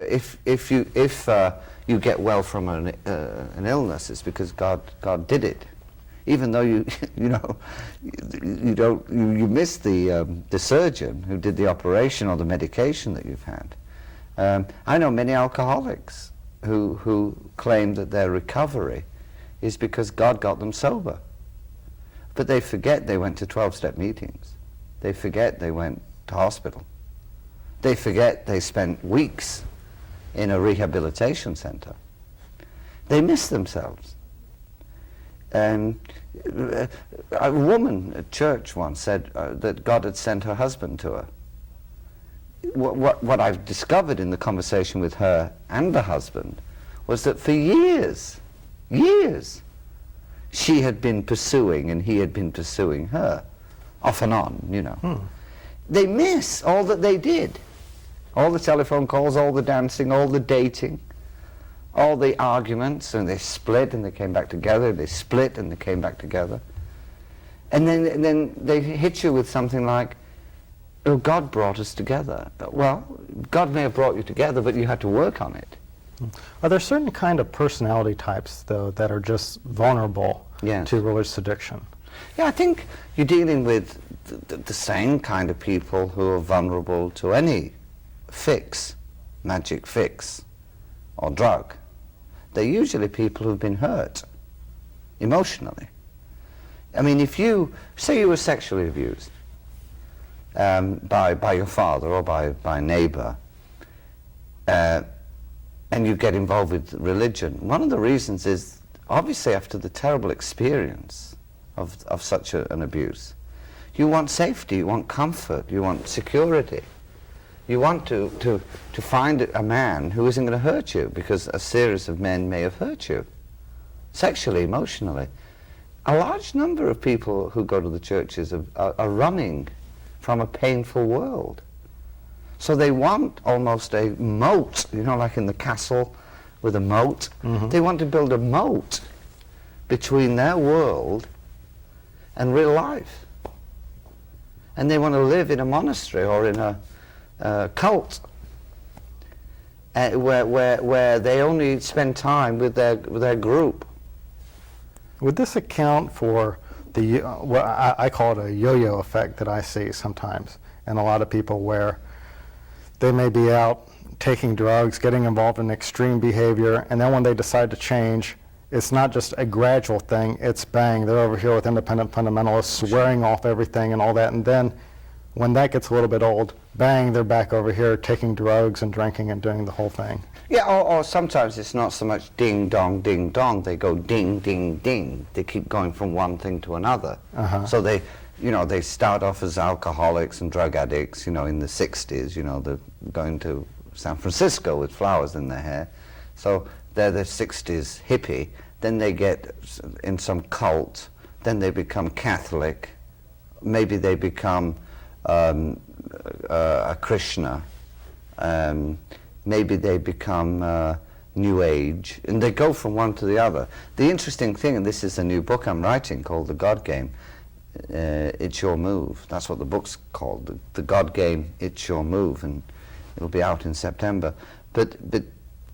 if you get well from an illness, it's because God did it. Even though you miss the surgeon who did the operation or the medication that you've had. I know many alcoholics who claim that their recovery is because God got them sober. But they forget they went to 12-step meetings. They forget they went to hospital. They forget they spent weeks in a rehabilitation center. They miss themselves. A woman at church once said that God had sent her husband to her. What I've discovered in the conversation with her and the husband was that for years, she had been pursuing and he had been pursuing her, off and on, They miss all that they did. All the telephone calls, all the dancing, all the dating, all the arguments, and they split and they came back together, they split and they came back together. And then they hit you with something like, oh, God brought us together. Well, God may have brought you together, but you had to work on it. Are there certain kind of personality types, though, that are just vulnerable to religious addiction? Yeah, I think you're dealing with the same kind of people who are vulnerable to any fix, magic fix, or drug. They're usually people who've been hurt emotionally. I mean, if you, say you were sexually abused by your father or by a neighbor, and you get involved with religion, one of the reasons is, obviously after the terrible experience of such an abuse, you want safety, you want comfort, you want security. You want to find a man who isn't going to hurt you, because a series of men may have hurt you, sexually, emotionally. A large number of people who go to the churches are running from a painful world. So they want almost a moat, like in the castle with a moat. Mm-hmm. They want to build a moat between their world and real life. And they want to live in a monastery or in a cult where they only spend time with their group. Would this account for the what I call it a yo-yo effect that I see sometimes in a lot of people, where they may be out taking drugs, getting involved in extreme behavior, and then when they decide to change, it's not just a gradual thing, it's bang, they're over here with independent fundamentalists swearing off everything and all that, and then when that gets a little bit old, bang, they're back over here taking drugs and drinking and doing the whole thing. Yeah, or sometimes it's not so much ding dong, they go ding, ding, ding. They keep going from one thing to another. Uh-huh. So they start off as alcoholics and drug addicts, in the 60s, they're going to San Francisco with flowers in their hair. So they're the 60s hippie, then they get in some cult, then they become Catholic, maybe they become a Krishna, maybe they become New Age, and they go from one to the other. The interesting thing, and this is a new book I'm writing called The God Game, It's Your Move. That's what the book's called, The God Game, It's Your Move, and it'll be out in September. But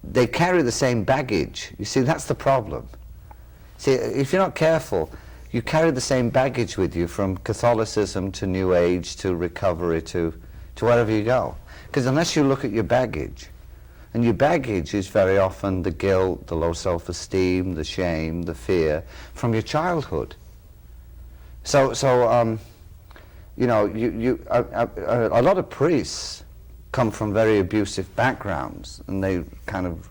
they carry the same baggage. You see, that's the problem. See, if you're not careful, you carry the same baggage with you from Catholicism to New Age to recovery to wherever you go. Because unless you look at your baggage, and your baggage is very often the guilt, the low self-esteem, the shame, the fear from your childhood. So a lot of priests come from very abusive backgrounds, and they kind of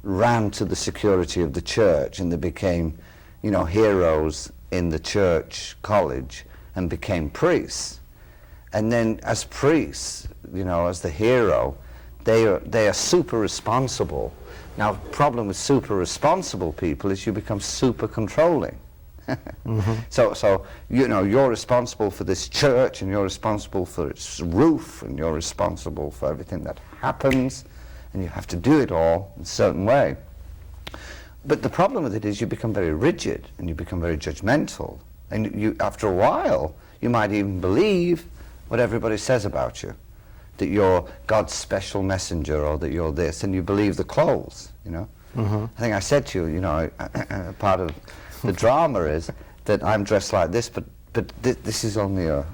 ran to the security of the church, and they became, heroes in the church college and became priests. And then as priests, as the hero, they are super responsible. Now, the problem with super responsible people is you become super controlling. Mm-hmm. So you're responsible for this church, and you're responsible for its roof, and you're responsible for everything that happens, and you have to do it all in a certain way. But the problem with it is you become very rigid, and you become very judgmental, and you, after a while, you might even believe what everybody says about you. that you're God's special messenger or that you're this, and you believe the clothes, you know. I think I said to you, you know, part of the drama is that I'm dressed like this, but this is only a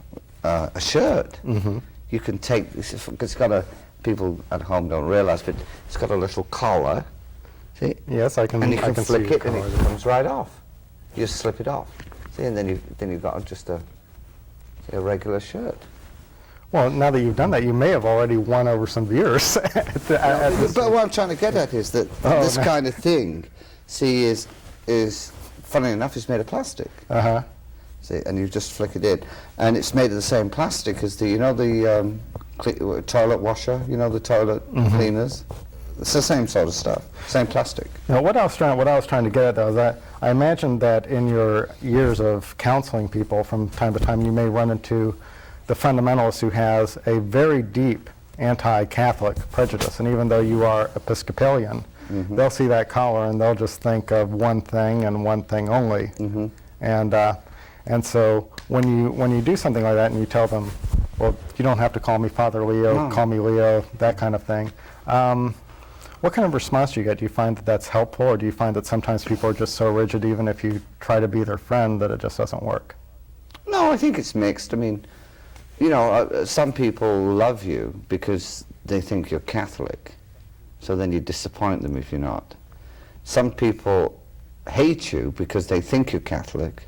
shirt. You can take, it's got a, people at home don't realize, but it's got a little collar, see? Yes, I can. And you I can can flick see it and it comes right off. You just slip it off, see, and then you've got just a regular shirt. Well, now that you've done that, you may have already won over some viewers. But what I'm trying to get at is that this kind of thing, see, is funny enough, is made of plastic. See, and you just flick it in, and it's made of the same plastic as the, you know, the toilet washer, you know, the toilet cleaners. It's the same sort of stuff, same plastic. Now, what I was trying to get at, though, is that I imagine that in your years of counseling people, from time to time, you may run into the fundamentalist who has a very deep anti-Catholic prejudice, and even though you are Episcopalian, they'll see that collar and they'll just think of one thing and one thing only. And so when you do something like that and you tell them, well, you don't have to call me Father Leo, call me Leo, that kind of thing. What kind of response do you get? Do you find that that's helpful, or do you find that sometimes people are just so rigid, even if you try to be their friend, that it just doesn't work? No, I think it's mixed. I mean, you know, some people love you because they think you're Catholic, so then you disappoint them if you're not. Some people hate you because they think you're Catholic,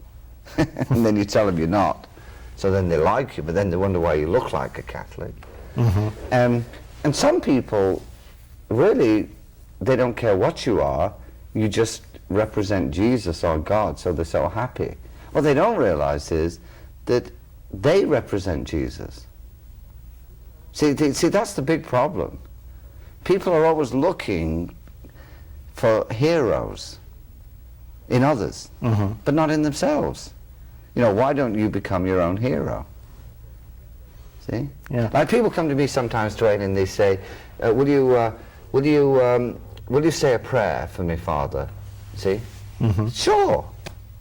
and then you tell them you're not. So then they like you, but then they wonder why you look like a Catholic. And some people, really, they don't care what you are, you just represent Jesus or God, so they're so happy. What they don't realize is that they represent Jesus. See, that's the big problem. People are always looking for heroes in others, but not in themselves. You know, why don't you become your own hero? See? Yeah. Like people come to me sometimes, Dwayne, and they say, will you say a prayer for me, Father? See? Sure,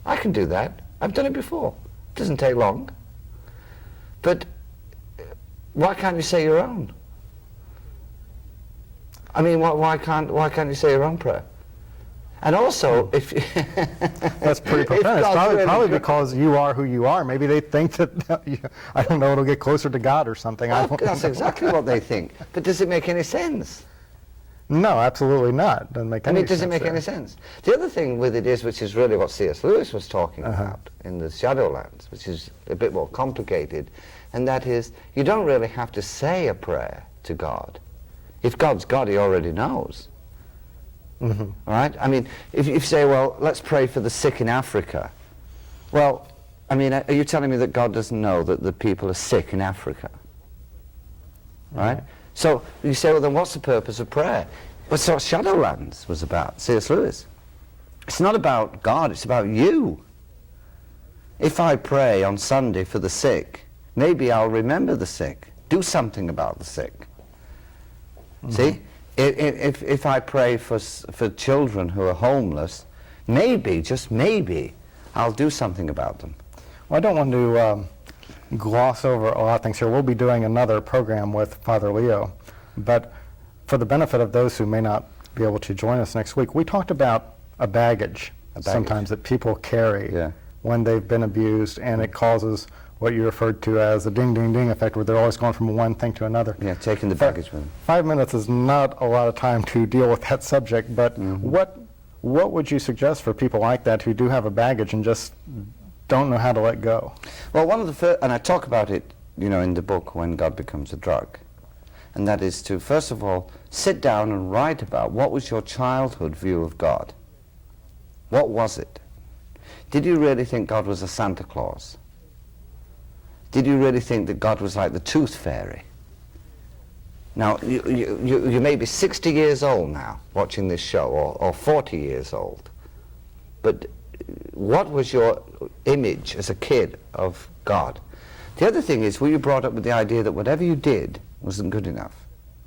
I can do that. I've done it before. It doesn't take long. But why can't you say your own? I mean, why can't you say your own prayer? And also, if that's pretty profound. It's probably because you are who you are. Maybe they think that I don't know, it'll get closer to God or something. Well, that's exactly what they think. But does it make any sense? No, absolutely not. Doesn't make any sense. I mean, does it make any sense? The other thing with it is, which is really what C.S. Lewis was talking about in the Shadowlands, which is a bit more complicated, and that is, you don't really have to say a prayer to God. If God's God, he already knows. All right? I mean, if you say, well, let's pray for the sick in Africa. Well, I mean, are you telling me that God doesn't know that the people are sick in Africa? Right? So you say, well, then what's the purpose of prayer? Well, that's what Shadowlands was about, C.S. Lewis. It's not about God, it's about you. If I pray on Sunday for the sick, maybe I'll remember the sick, do something about the sick. See? If I pray for children who are homeless, maybe, just maybe, I'll do something about them. Well, I don't want to gloss over a lot of things here. We'll be doing another program with Father Leo, but for the benefit of those who may not be able to join us next week, we talked about a baggage sometimes that people carry when they've been abused, and it causes what you referred to as the ding-ding-ding effect, where they're always going from one thing to another. Yeah, taking the baggage with them. 5 minutes is not a lot of time to deal with that subject, but what would you suggest for people like that who do have a baggage and just don't know how to let go? Well, one of the first, and I talk about it, you know, in the book, When God Becomes a Drug, and that is to, first of all, sit down and write about what was your childhood view of God. What was it? Did you really think God was a Santa Claus? Did you really think that God was like the Tooth Fairy? Now, you may be 60 years old now, watching this show, or 40 years old, but what was your image as a kid of God? The other thing is, were you brought up with the idea that whatever you did wasn't good enough?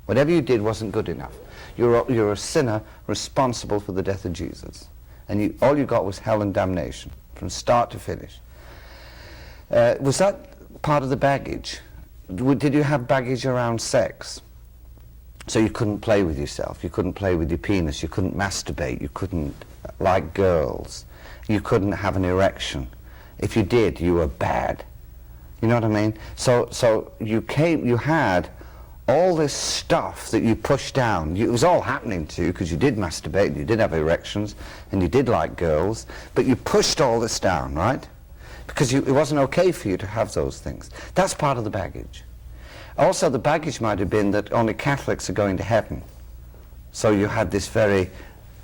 Whatever you did wasn't good enough. You're a sinner responsible for the death of Jesus, and all you got was hell and damnation, from start to finish. Was that part of the baggage? did you have baggage around sex? So you couldn't play with yourself, you couldn't play with your penis, you couldn't masturbate, you couldn't like girls, you couldn't have an erection. If you did, you were bad. You know what I mean? So you had all this stuff that you pushed down. It was all happening to you because you did masturbate, and you did have erections, and you did like girls, but you pushed all this down, right? Because it wasn't okay for you to have those things. That's part of the baggage. Also, the baggage might have been that only Catholics are going to heaven. So you had this very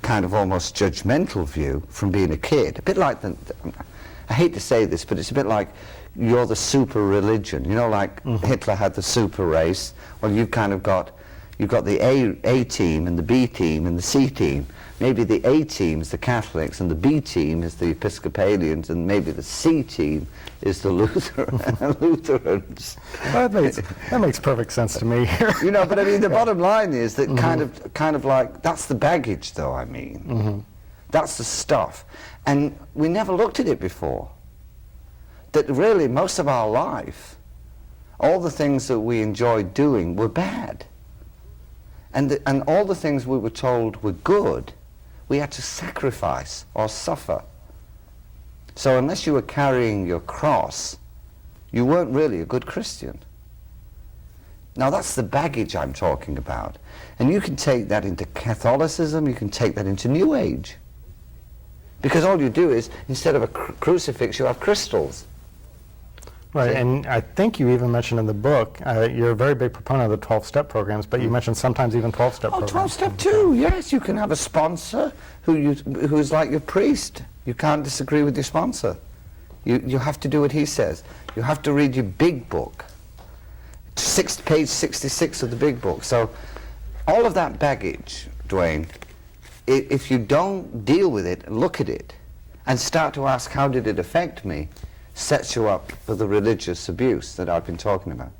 kind of almost judgmental view from being a kid. A bit like I hate to say this, but it's a bit like you're the super religion. You know, like Hitler had the super race. Well, you've got the A team and the B team and the C team. Maybe the A team is the Catholics and the B team is the Episcopalians, and maybe the C team is the Lutherans. Well, that makes perfect sense to me. You know, but I mean, the bottom line is that kind of like, that's the baggage, though, I mean. That's the stuff. And we never looked at it before. That really, most of our life, all the things that we enjoyed doing were bad. And all the things we were told were good, we had to sacrifice or suffer. So unless you were carrying your cross, you weren't really a good Christian. Now that's the baggage I'm talking about. And you can take that into Catholicism, you can take that into New Age. Because all you do is, instead of a crucifix, you have crystals. Right, and I think you even mentioned in the book, you're a very big proponent of the 12-step programs, but you mentioned sometimes even 12-step programs. 12-step too, yes. You can have a sponsor who's like your priest. You can't disagree with your sponsor. You have to do what he says. You have to read your big book. Page 66 of the big book. So all of that baggage, Dwayne, if you don't deal with it, look at it, and start to ask, how did it affect me, sets you up for the religious abuse that I've been talking about.